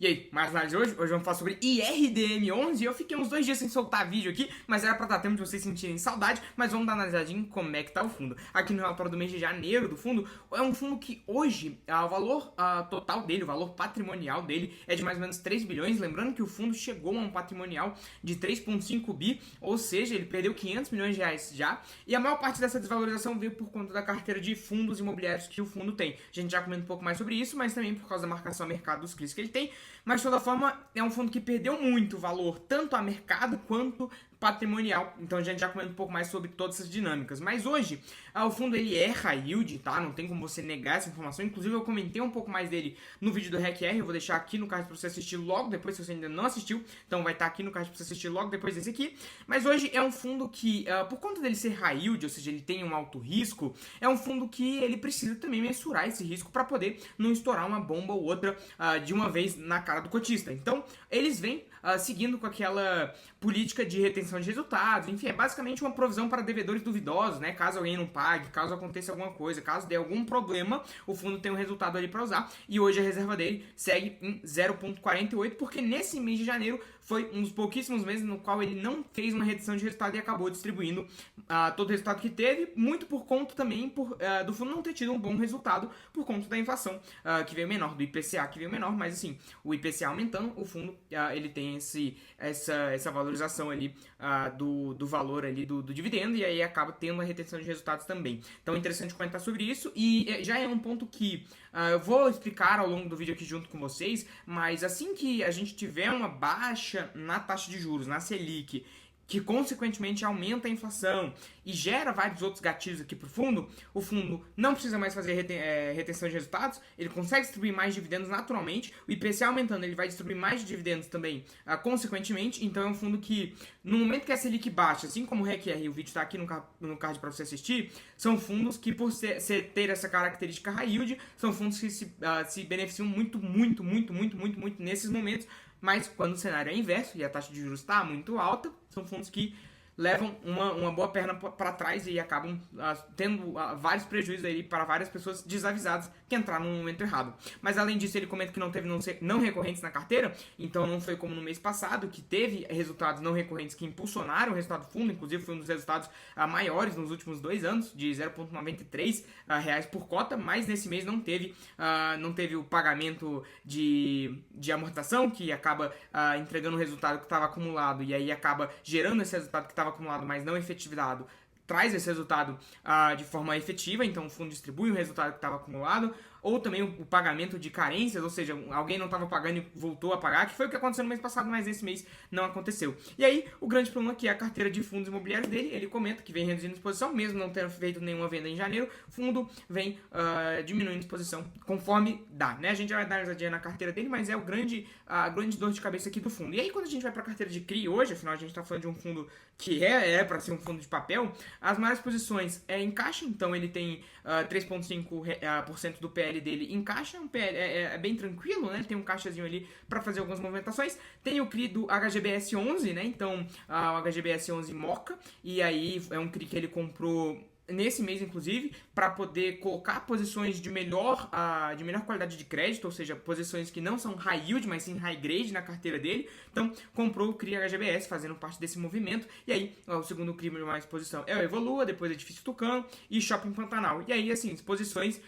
E aí, mais análise hoje? Hoje vamos falar sobre IRDM11. Eu fiquei uns 2 dias sem soltar vídeo aqui, mas era pra dar tempo de vocês sentirem saudade. Mas vamos dar uma analisadinha em como é que tá o fundo. Aqui no relatório do mês de janeiro do fundo, é um fundo que hoje o valor total dele, o valor patrimonial dele é de mais ou menos 3 bilhões. Lembrando que o fundo chegou a um patrimonial de 3,5 bi, ou seja, ele perdeu 500 milhões de reais já. E a maior parte dessa desvalorização veio por conta da carteira de fundos imobiliários que o fundo tem. A gente já comenta um pouco mais sobre isso, mas também por causa da marcação a mercado dos CRIs que ele tem. Mas de toda forma, é um fundo que perdeu muito valor, tanto a mercado quanto patrimonial. Então a gente já comenta um pouco mais sobre todas essas dinâmicas. Mas hoje, o fundo ele é high yield, tá? Não tem como você negar essa informação. Inclusive eu comentei um pouco mais dele no vídeo do RECR. Eu vou deixar aqui no card para você assistir logo depois, se você ainda não assistiu. Então vai estar aqui no card para você assistir logo depois desse aqui. Mas hoje é um fundo que, por conta dele ser high yield, ou seja, ele tem um alto risco, é um fundo que ele precisa também mensurar esse risco para poder não estourar uma bomba ou outra de uma vez na cara do cotista. Então, eles vêm seguindo com aquela política de retenção de resultados. Enfim, é basicamente uma provisão para devedores duvidosos, né? Caso alguém não pague, caso aconteça alguma coisa, caso dê algum problema, o fundo tem um resultado ali para usar. E hoje a reserva dele segue em 0,48, porque nesse mês de janeiro foi um dos pouquíssimos meses no qual ele não fez uma redução de resultado e acabou distribuindo todo o resultado que teve, muito por conta também do fundo não ter tido um bom resultado por conta da inflação que veio menor, do IPCA que veio menor, mas assim, o IPCA aumentando, o fundo ele tem essa valorização ali do valor ali do dividendo, e aí acaba tendo uma retenção de resultados também. Então é interessante comentar sobre isso, e já é um ponto que eu vou explicar ao longo do vídeo aqui junto com vocês, mas assim que a gente tiver uma baixa na taxa de juros, na Selic, que consequentemente aumenta a inflação e gera vários outros gatilhos aqui para o fundo não precisa mais fazer retenção de resultados, ele consegue distribuir mais dividendos naturalmente, o IPCA aumentando, ele vai distribuir mais dividendos também consequentemente. Então é um fundo que, no momento que a Selic baixa, assim como o RECR, o vídeo está aqui no card para você assistir, são fundos que, por ter essa característica high yield, são fundos que se beneficiam muito nesses momentos. Mas quando o cenário é inverso e a taxa de juros está muito alta, são fundos que levam uma boa perna para trás e acabam tendo vários prejuízos aí para várias pessoas desavisadas que entraram no momento errado. Mas além disso, ele comenta que não teve não recorrentes na carteira, então não foi como no mês passado, que teve resultados não recorrentes que impulsionaram o resultado do fundo. Inclusive foi um dos resultados maiores nos últimos 2 anos, de 0,93 reais por cota, mas nesse mês não teve o pagamento de amortização, que acaba entregando o resultado que estava acumulado, e aí acaba gerando esse resultado que estava acumulado, mas não efetivado, traz esse resultado de forma efetiva. Então o fundo distribui o resultado que estava acumulado, ou também o pagamento de carências, ou seja, alguém não estava pagando e voltou a pagar, que foi o que aconteceu no mês passado, mas nesse mês não aconteceu. E aí, o grande problema aqui é a carteira de fundos imobiliários dele. Ele comenta que vem reduzindo a exposição, mesmo não tendo feito nenhuma venda em janeiro, o fundo vem diminuindo a exposição conforme dá, né? A gente vai dar uma olhadinha na carteira dele, mas é a grande dor de cabeça aqui do fundo. E aí, quando a gente vai para a carteira de CRI hoje, afinal a gente está falando de um fundo que é para ser um fundo de papel, as maiores posições em caixa, então ele tem 3,5% do PL dele em caixa, um PL é bem tranquilo, né? Ele tem um caixazinho ali para fazer algumas movimentações. Tem o CRI do HGBS 11, né? Então, o HGBS 11 Moca, e aí é um CRI que ele comprou nesse mês, inclusive, para poder colocar posições de melhor qualidade de crédito, ou seja, posições que não são high yield, mas sim high grade na carteira dele. Então, comprou o CRI HGBS, fazendo parte desse movimento. E aí, o segundo CRI de mais posição é o Evolua, depois Edifício Tucano e Shopping Pantanal. E aí, assim, posições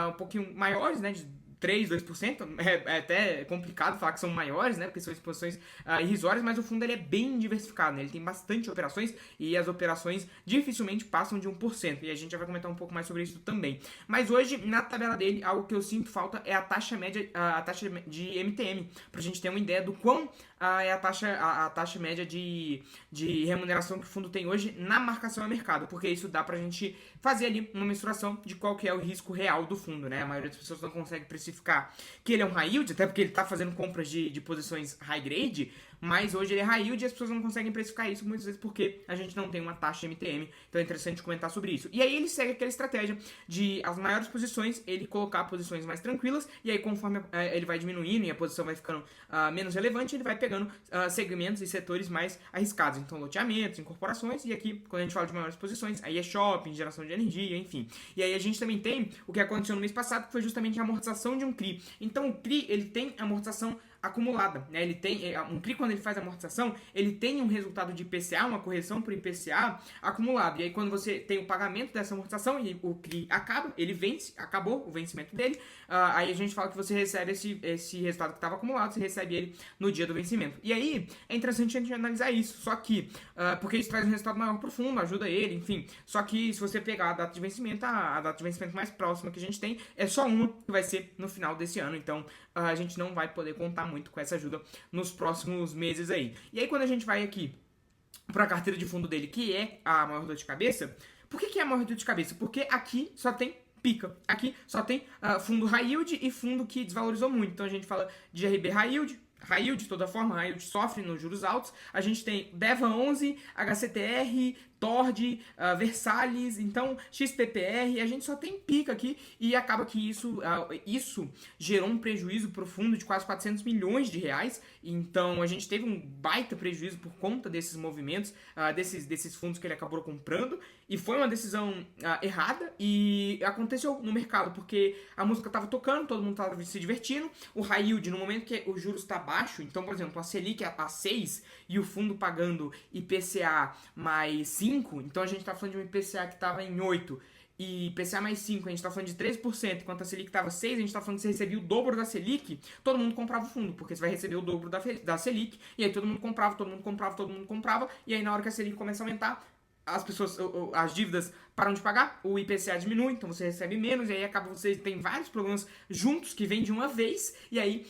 um pouquinho maiores, né, de 3, 2%, é até complicado falar que são maiores, né, porque são exposições irrisórias, mas o fundo ele é bem diversificado, né, ele tem bastante operações e as operações dificilmente passam de 1%, e a gente já vai comentar um pouco mais sobre isso também. Mas hoje, na tabela dele, algo que eu sinto falta é a taxa média, a taxa de MTM, pra gente ter uma ideia do quão é a taxa média de remuneração que o fundo tem hoje na marcação a mercado, porque isso dá pra gente fazer ali uma mensuração de qual que é o risco real do fundo, né? A maioria das pessoas não consegue precificar que ele é um high yield, até porque ele tá fazendo compras de posições high grade, mas hoje ele é high yield e as pessoas não conseguem precificar isso muitas vezes porque a gente não tem uma taxa MTM, então é interessante comentar sobre isso. E aí ele segue aquela estratégia de as maiores posições, ele colocar posições mais tranquilas, e aí conforme ele vai diminuindo e a posição vai ficando menos relevante, ele vai pegando segmentos e setores mais arriscados, então loteamentos, incorporações, e aqui quando a gente fala de maiores posições, aí é shopping, geração de energia, enfim. E aí a gente também tem o que aconteceu no mês passado, que foi justamente a amortização de um CRI. Então o CRI, ele tem amortização acumulada, né? Ele tem um CRI, quando ele faz a amortização, ele tem um resultado de IPCA, uma correção por IPCA acumulado. E aí quando você tem o pagamento dessa amortização e o CRI acaba, ele vence, acabou o vencimento dele, aí a gente fala que você recebe esse resultado que estava acumulado, você recebe ele no dia do vencimento. E aí é interessante a gente analisar isso, só que porque isso traz um resultado maior profundo, ajuda ele, enfim. Só que se você pegar a data de vencimento, a data de vencimento mais próxima que a gente tem é só uma, que vai ser no final desse ano. Então a gente não vai poder contar muito com essa ajuda nos próximos meses aí. E aí quando a gente vai aqui para a carteira de fundo dele, que é a maior dor de cabeça, por que é a maior dor de cabeça? Porque aqui só tem pica. Aqui só tem fundo high yield e fundo que desvalorizou muito. Então a gente fala de RB high yield de toda forma, high yield sofre nos juros altos. A gente tem DEVA 11, HCTR, TORD, Versalhes, então XPPR, a gente só tem pica aqui e acaba que isso gerou um prejuízo profundo de quase 400 milhões de reais, então a gente teve um baita prejuízo por conta desses movimentos, desses fundos que ele acabou comprando, e foi uma decisão errada e aconteceu no mercado, porque a música estava tocando, todo mundo estava se divertindo, o high yield, no momento que o juros está baixo, então por exemplo, a Selic a 6 e o fundo pagando IPCA mais 5, então a gente está falando de um IPCA que estava em 8 e IPCA mais 5, a gente está falando de 3%, enquanto a Selic estava 6, a gente está falando que você recebia o dobro da Selic, todo mundo comprava o fundo, porque você vai receber o dobro da Selic, e aí todo mundo comprava, e aí na hora que a Selic começa a aumentar, as dívidas param de pagar, o IPCA diminui, então você recebe menos, e aí acaba você tem vários problemas juntos que vêm de uma vez, e aí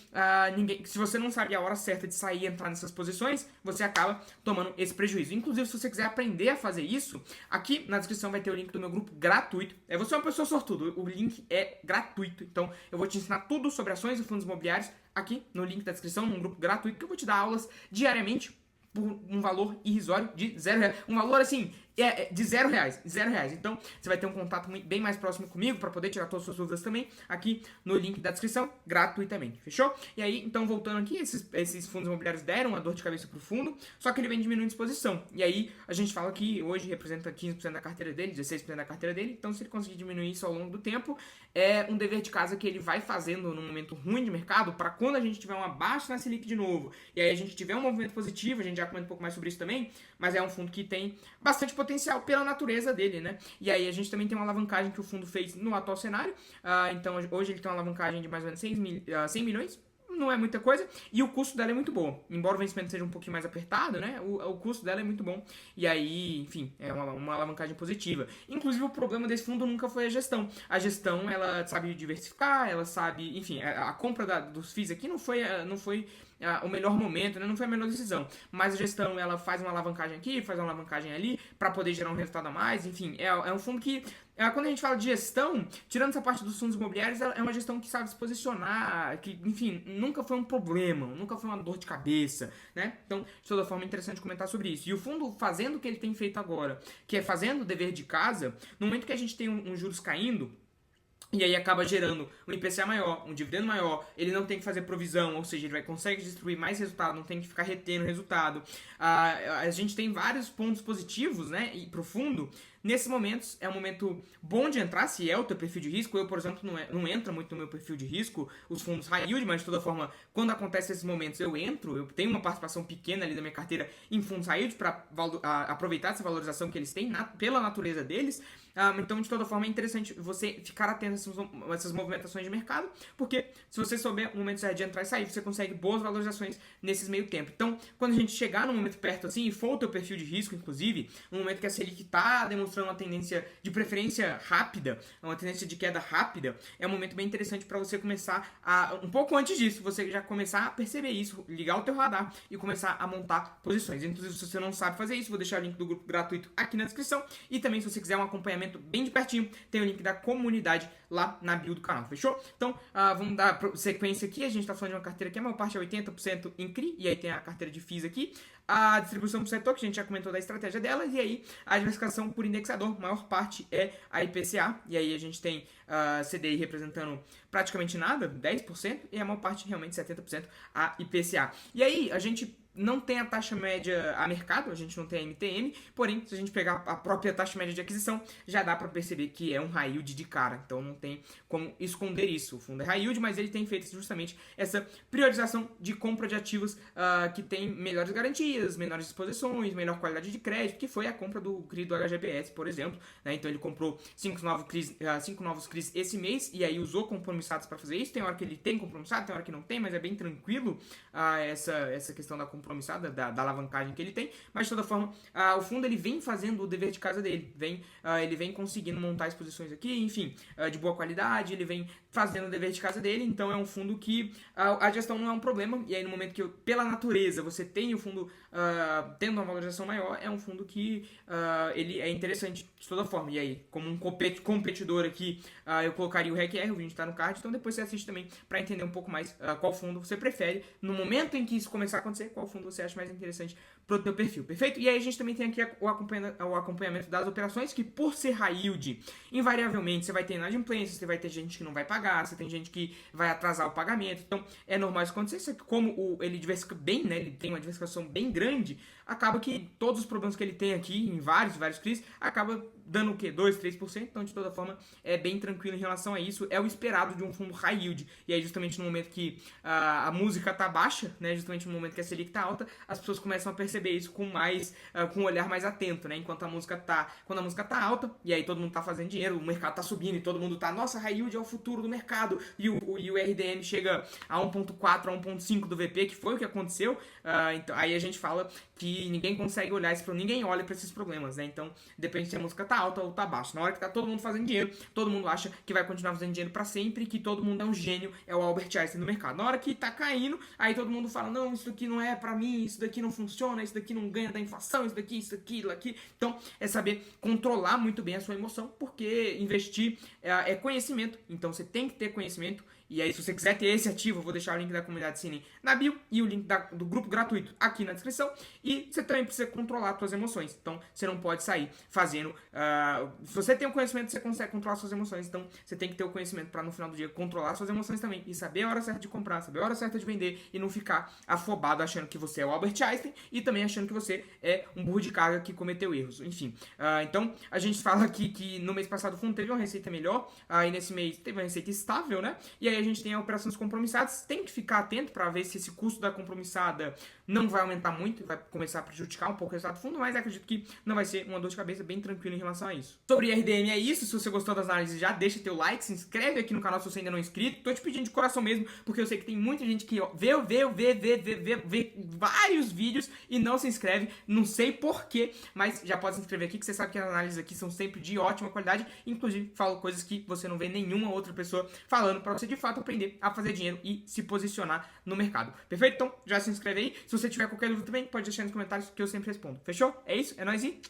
se você não sabe a hora certa de sair e entrar nessas posições, você acaba tomando esse prejuízo. Inclusive, se você quiser aprender a fazer isso, aqui na descrição vai ter o link do meu grupo gratuito. Você é uma pessoa sortuda, o link é gratuito, então eu vou te ensinar tudo sobre ações e fundos imobiliários aqui no link da descrição, num grupo gratuito, que eu vou te dar aulas diariamente por um valor irrisório de R$0. Um valor assim, de R$0. Então, você vai ter um contato bem mais próximo comigo para poder tirar todas as suas dúvidas também aqui no link da descrição, gratuitamente. Fechou? E aí, então, voltando aqui, esses fundos imobiliários deram uma dor de cabeça pro fundo, só que ele vem diminuindo de exposição. E aí, a gente fala que hoje representa 15% da carteira dele, 16% da carteira dele. Então, se ele conseguir diminuir isso ao longo do tempo, é um dever de casa que ele vai fazendo num momento ruim de mercado, para quando a gente tiver uma baixa na Selic de novo, e aí a gente tiver um movimento positivo, a gente já comenta um pouco mais sobre isso também, mas é um fundo que tem bastante potencial pela natureza dele, né? E aí a gente também tem uma alavancagem que o fundo fez no atual cenário, então hoje ele tem uma alavancagem de mais ou menos 100 milhões, não é muita coisa, e o custo dela é muito bom. Embora o vencimento seja um pouquinho mais apertado, né? O custo dela é muito bom. E aí, enfim, é uma alavancagem positiva. Inclusive, o problema desse fundo nunca foi a gestão. A gestão, ela sabe diversificar, ela sabe, enfim, a compra dos FIIs aqui não foi o melhor momento, né? Não foi a melhor decisão. Mas a gestão, ela faz uma alavancagem aqui, faz uma alavancagem ali, para poder gerar um resultado a mais. Enfim, é um fundo que, quando a gente fala de gestão, tirando essa parte dos fundos imobiliários, é uma gestão que sabe se posicionar, que, enfim, nunca foi um problema, nunca foi uma dor de cabeça, né? Então, de toda forma, é interessante comentar sobre isso. E o fundo fazendo o que ele tem feito agora, que é fazendo o dever de casa, no momento que a gente tem um juros caindo, e aí acaba gerando um IPCA maior, um dividendo maior, ele não tem que fazer provisão, ou seja, ele consegue distribuir mais resultado, não tem que ficar retendo resultado. A gente tem vários pontos positivos, né, e pro fundo. Nesses momentos, é um momento bom de entrar, se é o teu perfil de risco. Eu, por exemplo, não entro muito no meu perfil de risco, os fundos high yield, mas de toda forma, quando acontece esses momentos, eu tenho uma participação pequena ali da minha carteira em fundos high yield para aproveitar essa valorização que eles têm pela natureza deles. Então, de toda forma, é interessante você ficar atento a essas movimentações de mercado, porque se você souber o momento certo de entrar e sair, você consegue boas valorizações nesses meio tempo. Então, quando a gente chegar no momento perto assim, e for o teu perfil de risco, inclusive, no momento que a Selic está demonstrando uma tendência de preferência rápida, uma tendência de queda rápida, é um momento bem interessante para você começar um pouco antes disso, você já começar a perceber isso, ligar o teu radar e começar a montar posições. Inclusive, se você não sabe fazer isso, vou deixar o link do grupo gratuito aqui na descrição, e também se você quiser um acompanhamento bem de pertinho, tem o link da comunidade lá na bio do canal, fechou? Então, vamos dar sequência aqui, a gente está falando de uma carteira que a maior parte é 80% em CRI, e aí tem a carteira de FIIs aqui, a distribuição por setor, que a gente já comentou da estratégia dela, e aí a diversificação por indexador, maior parte é a IPCA, e aí a gente tem CDI representando praticamente nada, 10%, e a maior parte realmente 70% a IPCA. E aí a gente não tem a taxa média a mercado, a gente não tem a MTM, porém, se a gente pegar a própria taxa média de aquisição, já dá para perceber que é um high yield de cara, então não tem como esconder isso. O fundo é high yield, mas ele tem feito justamente essa priorização de compra de ativos que tem melhores garantias, menores exposições, melhor qualidade de crédito, que foi a compra do CRI do HGBS, por exemplo, né? Então ele comprou 5 novos CRIs esse mês e aí usou compromissados para fazer isso. Tem hora que ele tem compromissado, tem hora que não tem, mas é bem tranquilo essa questão da compromissada, da alavancagem que ele tem. Mas de toda forma, o fundo ele vem fazendo o dever de casa dele, ele vem conseguindo montar exposições aqui, enfim, de boa qualidade, ele vem fazendo o dever de casa dele. Então é um fundo que a gestão não é um problema, e aí no momento que pela natureza você tem o fundo tendo uma valorização maior, é um fundo que ele é interessante de toda forma. E aí, como um competidor aqui, eu colocaria o RECR, o vídeo está no card, então depois você assiste também para entender um pouco mais qual fundo você prefere. No momento em que isso começar a acontecer, qual fundo você acha mais interessante para o teu perfil, perfeito? E aí a gente também tem aqui o acompanhamento das operações, que por ser high yield, invariavelmente você vai ter inadimplência, você vai ter gente que não vai pagar, você tem gente que vai atrasar o pagamento, então é normal isso acontecer, só que como ele diversifica bem, né, ele tem uma diversificação bem grande, acaba que todos os problemas que ele tem aqui, em vários CRIs, acaba dando o quê? 2, 3%, então de toda forma é bem tranquilo em relação a isso, é o esperado de um fundo high yield, e aí justamente no momento que a música tá baixa, né, justamente no momento que a Selic tá alta, as pessoas começam a perceber isso com um olhar mais atento, né, quando a música tá alta, e aí todo mundo tá fazendo dinheiro, o mercado tá subindo e todo mundo tá, nossa, high yield é o futuro do mercado, e o RDM chega a 1.4, a 1.5 do VP, que foi o que aconteceu, então aí a gente fala que ninguém consegue olhar isso, ninguém olha para esses problemas, né, então depende se a música tá alta ou tá baixa. Na hora que tá todo mundo fazendo dinheiro, todo mundo acha que vai continuar fazendo dinheiro para sempre, que todo mundo é um gênio, é o Albert Einstein do mercado. Na hora que tá caindo, aí todo mundo fala, não, isso daqui não é para mim, isso daqui não funciona, isso daqui não ganha da inflação, isso daqui, aquilo aqui. Então, é saber controlar muito bem a sua emoção, porque investir é conhecimento, então você tem que ter conhecimento. E aí, se você quiser ter esse ativo, eu vou deixar o link da comunidade Cine na bio e o link do grupo gratuito aqui na descrição. E você também precisa controlar as suas emoções. Então, você não pode sair fazendo... se você tem o conhecimento, você consegue controlar suas emoções. Então, você tem que ter o conhecimento para, no final do dia, controlar suas emoções também. E saber a hora certa de comprar, saber a hora certa de vender. E não ficar afobado achando que você é o Albert Einstein e também achando que você é um burro de carga que cometeu erros. Enfim, então, a gente fala aqui que no mês passado o fundo teve uma receita melhor. E nesse mês teve uma receita estável, né? E aí a gente tem a operações compromissadas, tem que ficar atento para ver se esse custo da compromissada não vai aumentar muito, vai começar a prejudicar um pouco o resultado do fundo, mas acredito que não vai ser uma dor de cabeça, bem tranquilo em relação a isso. Sobre RDM é isso, se você gostou das análises já deixa teu like, se inscreve aqui no canal se você ainda não é inscrito, tô te pedindo de coração mesmo, porque eu sei que tem muita gente que vê vários vídeos e não se inscreve, não sei porquê, mas já pode se inscrever aqui, que você sabe que as análises aqui são sempre de ótima qualidade, inclusive falo coisas que você não vê nenhuma outra pessoa falando, para você de fato aprender a fazer dinheiro e se posicionar no mercado. Perfeito? Então, já se inscreve aí. Se você tiver qualquer dúvida também, pode deixar nos comentários que eu sempre respondo. Fechou? É isso? É nóis e